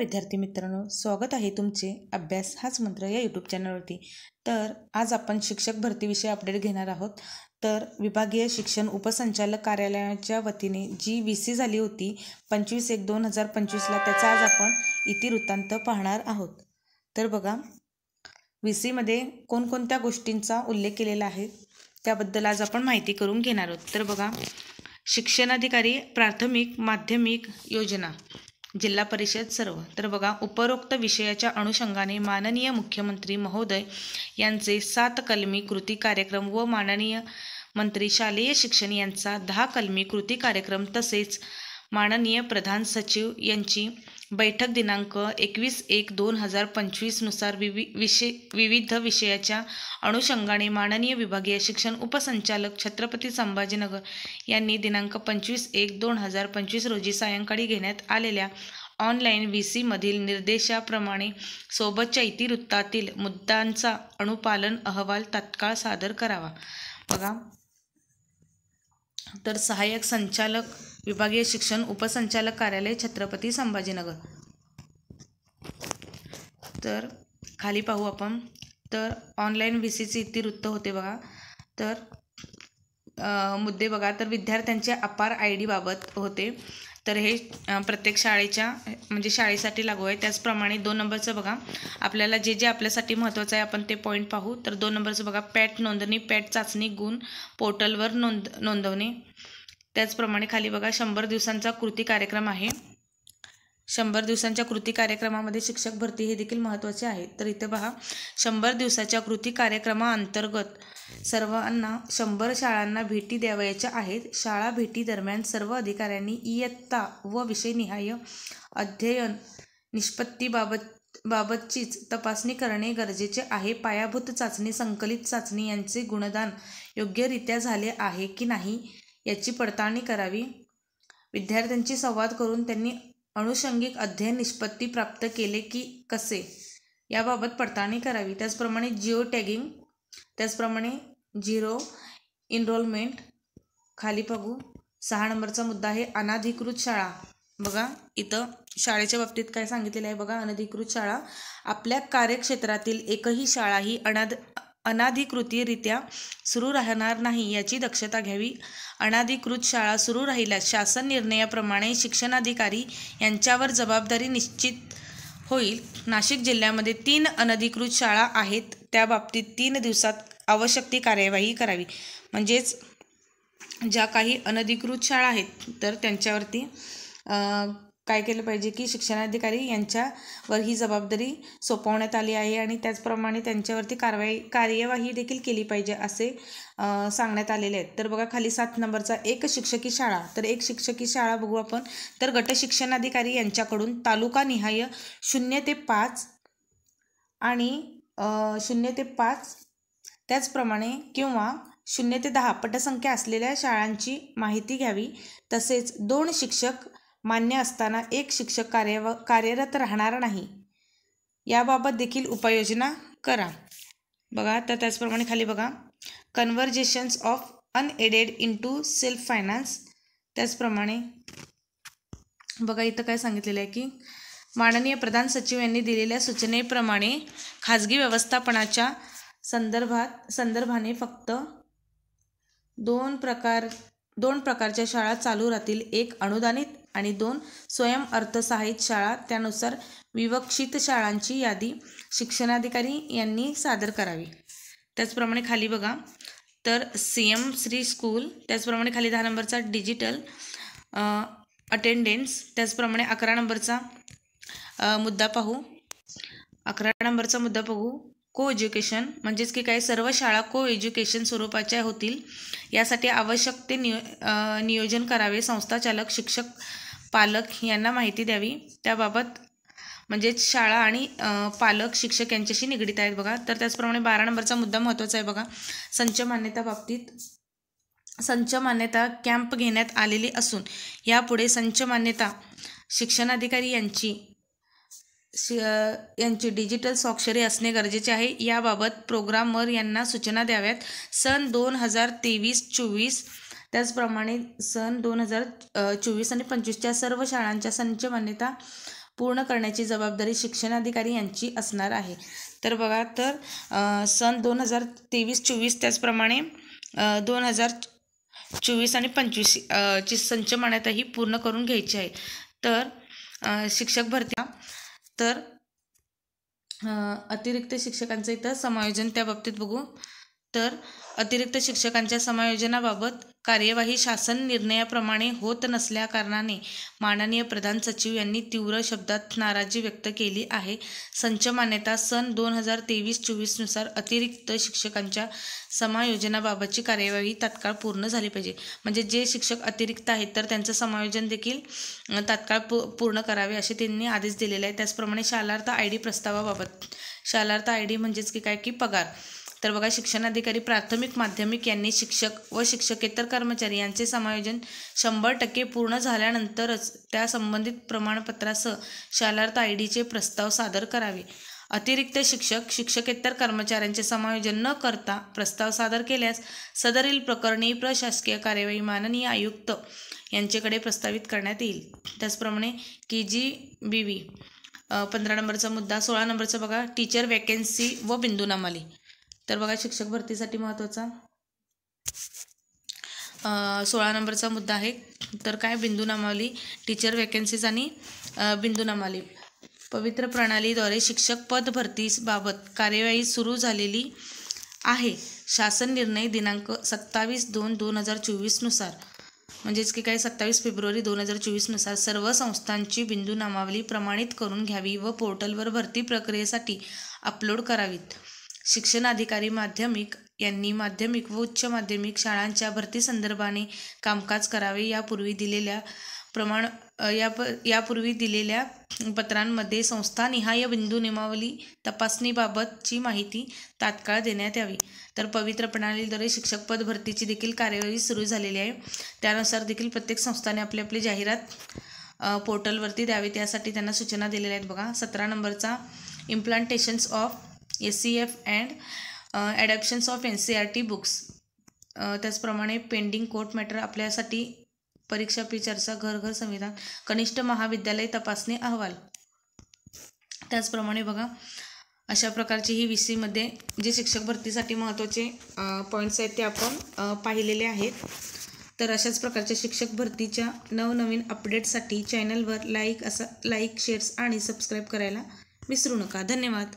विद्यार्थी मित्रांनो, स्वागत आहे तुमचे अभ्यास हाच मंत्र या यूट्यूब चॅनलवरती। तर आज आपण शिक्षक भरतीविषयी अपडेट घेणार आहोत। तर विभागीय शिक्षण उपसंचालक कार्यालयाच्या वतीने जी VC झाली होती 25/1/2025ला, त्याचा आज आपण इतिवृत्तांत पाहणार आहोत। तर बघा, VC मध्ये कोणकोणत्या गोष्टींचा उल्लेख केलेला आहे त्याबद्दल आज आपण माहिती करून घेणार आहोत। तर बघा, शिक्षणाधिकारी प्राथमिक माध्यमिक योजना जिल्हा परिषद सर्व। तर बघा, उपरोक्त विषयाच्या अनुषंगाने माननीय मुख्यमंत्री महोदय यांचे 7 कलमी कृती कार्यक्रम व माननीय मंत्री शालेय शिक्षण यांचा 10 कलमी कृती कार्यक्रम तसेच माननीय प्रधान सचिव यांची बैठक दिनांक 21/1/2025 नुसार विविध विषयाच्या अनुषंगाने माननीय विभागीय शिक्षण उपसंचालक छत्रपती संभाजीनगर यांनी दिनांक 25/1/2025 रोजी सायंकाळी घेण्यात आलेल्या ऑनलाईन VC मधील निर्देशाप्रमाणे सोबतच्या इतिवृत्तातील मुद्द्यांचा अनुपालन अहवाल तात्काळ सादर करावा। बघा, तर सहाय्यक संचालक विभागीय शिक्षण उपसंचालक कार्यालय छत्रपती संभाजीनगर। तर खाली पाहू आपण, तर ऑनलाईन VCचे इतिवृत्त होते बघा। तर मुद्दे बघा, तर विद्यार्थ्यांच्या अपार ID बाबत होते। तर हे प्रत्येक शाळेच्या म्हणजे शाळेसाठी लागू आहे। त्याचप्रमाणे 2 नंबरचं बघा, आपल्याला जे आपल्यासाठी महत्त्वाचं आहे आपण ते पॉईंट पाहू। तर 2 नंबरचं बघा, पॅट नोंदणी पॅट चाचणी गुण पोर्टलवर नोंदवणे। त्याचप्रमाणे खाली बघा, 100 दिवसांचा कृती कार्यक्रम आहे। 100 दिवसांच्या कृती कार्यक्रमामध्ये शिक्षक भरती हे देखील महत्त्वाचे आहे। तर इथे पहा, 100 दिवसाच्या कृती कार्यक्रमाअंतर्गत सर्वांना 100 शाळांना भेटी द्यावयाच्या आहेत। शाळा भेटी दरम्यान सर्व अधिकाऱ्यांनी इयत्ता व विषयनिहाय अध्ययन निष्पत्तीबाबतचीच तपासणी करणे गरजेचे आहे। पायाभूत चाचणी संकलित चाचणी यांचे गुणदान योग्यरित्या झाले आहे की नाही याची पडताळणी करावी। विद्यार्थ्यांशी संवाद करून त्यांनी अनुषंगिक अध्ययन निष्पत्ती प्राप्त केले की कसे याबाबत पडताळणी करावी। त्याचप्रमाणे जिओ टॅगिंग, त्याचप्रमाणे झिरो इनरोलमेंट। खाली बघू, 6 नंबरचा मुद्दा आहे अनधिकृत शाळा। बघा, इथं शाळेच्या बाबतीत काय सांगितलेलं आहे बघा, अनधिकृत शाळा आपल्या कार्यक्षेत्रातील एकही शाळा ही अनधिकृतरित्या सुरू राहणार नाही याची दक्षता घ्यावी। अनधिकृत शाळा सुरू राहिल्यास शासन निर्णयाप्रमाणे शिक्षणाधिकारी यांच्यावर जबाबदारी निश्चित होईल। नाशिक जिल्ह्यामध्ये 3 अनधिकृत शाळा आहेत, त्या बाबतीत 3 दिवसात आवश्यक ती कार्यवाही करावी। म्हणजेच ज्या काही अनधिकृत शाळा आहेत तर त्यांच्यावरती काय केलं पाहिजे की शिक्षणाधिकारी यांच्यावर ही जबाबदारी सोपवण्यात आली आहे आणि त्याचप्रमाणे त्यांच्यावरती कार्यवाही देखील केली पाहिजे असे सांगण्यात आलेले आहेत। तर बघा, खाली 7 नंबरचा एक शिक्षकी शाळा। तर एक शिक्षकी शाळा बघू आपण, तर गट शिक्षणाधिकारी यांच्याकडून तालुकानिहाय 0 ते 5 आणि 0 ते 5 त्याचप्रमाणे किंवा 0 ते 10 पटसंख्या असलेल्या शाळांची माहिती घ्यावी। तसेच 2 शिक्षक मान्य असताना 1 शिक्षक कार्यरत राहणार नाही याबाबत देखील उपाययोजना करा। बघा, तर त्याचप्रमाणे खाली बघा, conversions of unaided into self finance. त्याचप्रमाणे बघा, इथं काय सांगितलेलं आहे की माननीय प्रधान सचिव यांनी दिलेल्या सूचनेप्रमाणे खाजगी व्यवस्थापनाच्या संदर्भाने फक्त 2 प्रकारच्या शाळा चालू राहतील, 1 अनुदानित आणि 2 स्वयं अर्थसहाय्यित शाळा। त्यानुसार विवक्षित शाळांची यादी शिक्षणाधिकारी यांनी सादर करावी। त्याचप्रमाणे खाली बघा, तर CM श्री स्कूल। त्याचप्रमाणे खाली 10 नंबरचा डिजिटल अटेंडन्स। त्याचप्रमाणे 11 नंबरचा मुद्दा पाहू। 11 नंबरचा मुद्दा पाहू, को एज्युकेशन, म्हणजेच की काय सर्व शाळा को एज्युकेशन स्वरूपाच्या होतील यासाठी आवश्यक ते नियोजन करावे। संस्थाचालक शिक्षक पालक यांना माहिती द्यावी त्याबाबत, म्हणजेच शाळा आणि पालक शिक्षक यांच्याशी निगडीत आहेत बघा। तर त्याचप्रमाणे 12 नंबरचा मुद्दा महत्त्वाचा आहे बघा, संच मान्यता बाबतीत। संच मान्यता कॅम्प घेण्यात आलेली असून यापुढे संच मान्यता शिक्षणाधिकारी यांची डिजिटल स्वाक्षरी असणे गरजेचे आहे। याबाबत प्रोग्रामर यांना सूचना द्याव्यात। सन 2023-24 त्याचप्रमाणे सन 2024 आणि 25च्या सर्व शाळांच्या संच मान्यता पूर्ण करण्याची जबाबदारी शिक्षणाधिकारी यांची असणार आहे. तर बघा, तर सन 2023-24 त्याचप्रमाणे 2024 आणि 25 ची संच मान्यताही पूर्ण करून घ्यायची आहे. तर शिक्षक भरती, तर अतिरिक्त शिक्षकांचं इथं समायोजन त्या बाबतीत बघू. तर अतिरिक्त शिक्षकांच्या समायोजनाबाबत कार्यवाही शासन निर्णयाप्रमाणे होत नसल्याकारणाने माननीय प्रधान सचिव यांनी तीव्र शब्दात नाराजी व्यक्त केली आहे. संच मान्यता सन 2023-24 नुसार अतिरिक्त शिक्षकांच्या समायोजनाबाबतची कार्यवाही तात्काळ पूर्ण झाली पाहिजे. म्हणजे जे शिक्षक अतिरिक्त आहेत तर त्यांचं समायोजन देखील तात्काळ पूर्ण करावे असे त्यांनी आदेश दिलेले आहे. त्याचप्रमाणे शालार्थ ID प्रस्तावाबाबत, शालार्थ ID म्हणजेच की काय की पगार. तर बघा, शिक्षणाधिकारी प्राथमिक माध्यमिक यांनी शिक्षक व शिक्षकेतर कर्मचारी यांचे समायोजन 100% पूर्ण झाल्यानंतरच त्या संबंधित प्रमाणपत्रासह शालार्थ IDचे प्रस्ताव सादर करावे. अतिरिक्त शिक्षक शिक्षकेतर कर्मचाऱ्यांचे समायोजन न करता प्रस्ताव सादर केल्यास सदरील प्रकरणी प्रशासकीय कार्यवाही माननीय आयुक्त यांच्याकडे प्रस्तावित करण्यात येईल. त्याचप्रमाणे KGBV 15 नंबरचा मुद्दा. 16 नंबरचा बघा, टीचर वॅकेन्सी व बिंदूनामाली. तर बघा, शिक्षक भरतीसाठी महत्त्वाचा 16 नंबरचा मुद्दा आहे. तर काय, बिंदूनामावली, टीचर वॅकेन्सीज आणि बिंदूनामाली. पवित्र प्रणालीद्वारे शिक्षक पद भरतीबाबत कार्यवाही सुरू झालेली आहे. शासन निर्णय दिनांक 27/2/2024 नुसार, म्हणजेच की काय 27 फेब्रुवारी 2024 नुसार सर्व संस्थांची बिंदूनामावली प्रमाणित करून घ्यावी व पोर्टलवर भरती प्रक्रियेसाठी अपलोड करावीत. शिक्षणाधिकारी माध्यमिक यांनी माध्यमिक व उच्च माध्यमिक शाळांच्या भरतीसंदर्भाने कामकाज करावे. यापूर्वी दिलेल्या पत्रांमध्ये संस्थानिहाय बिंदूनामावली तपासणीबाबतची माहिती तात्काळ देण्यात यावी. तर पवित्र प्रणालीद्वारे शिक्षक पद भरतीची देखील कार्यवाही सुरू झालेली आहे. त्यानुसार देखील प्रत्येक संस्थाने आपली जाहिरात पोर्टलवरती द्यावी, त्यासाठी त्यांना सूचना दिलेल्या आहेत. बघा, 17 नंबरचा implementations of SCF and adaptations of NCERT books. त्याचप्रमाणे पेंडिंग कोर्ट मॅटर, आपल्यासाठी परीक्षा पे चर्चा, घर घर संविधान, कनिष्ठ महाविद्यालय तपासणी अहवाल. त्याचप्रमाणे बघा, अशा प्रकारची ही VC मध्ये जे शिक्षक भरतीसाठी महत्त्वाचे पॉईंट्स आहेत ते आपण पाहिलेले आहेत. तर अशाच प्रकारच्या शिक्षक भरतीच्या नवनवीन अपडेटसाठी चॅनलवर लाईक, शेअर्स आणि सबस्क्राईब करायला विसरू नका. धन्यवाद.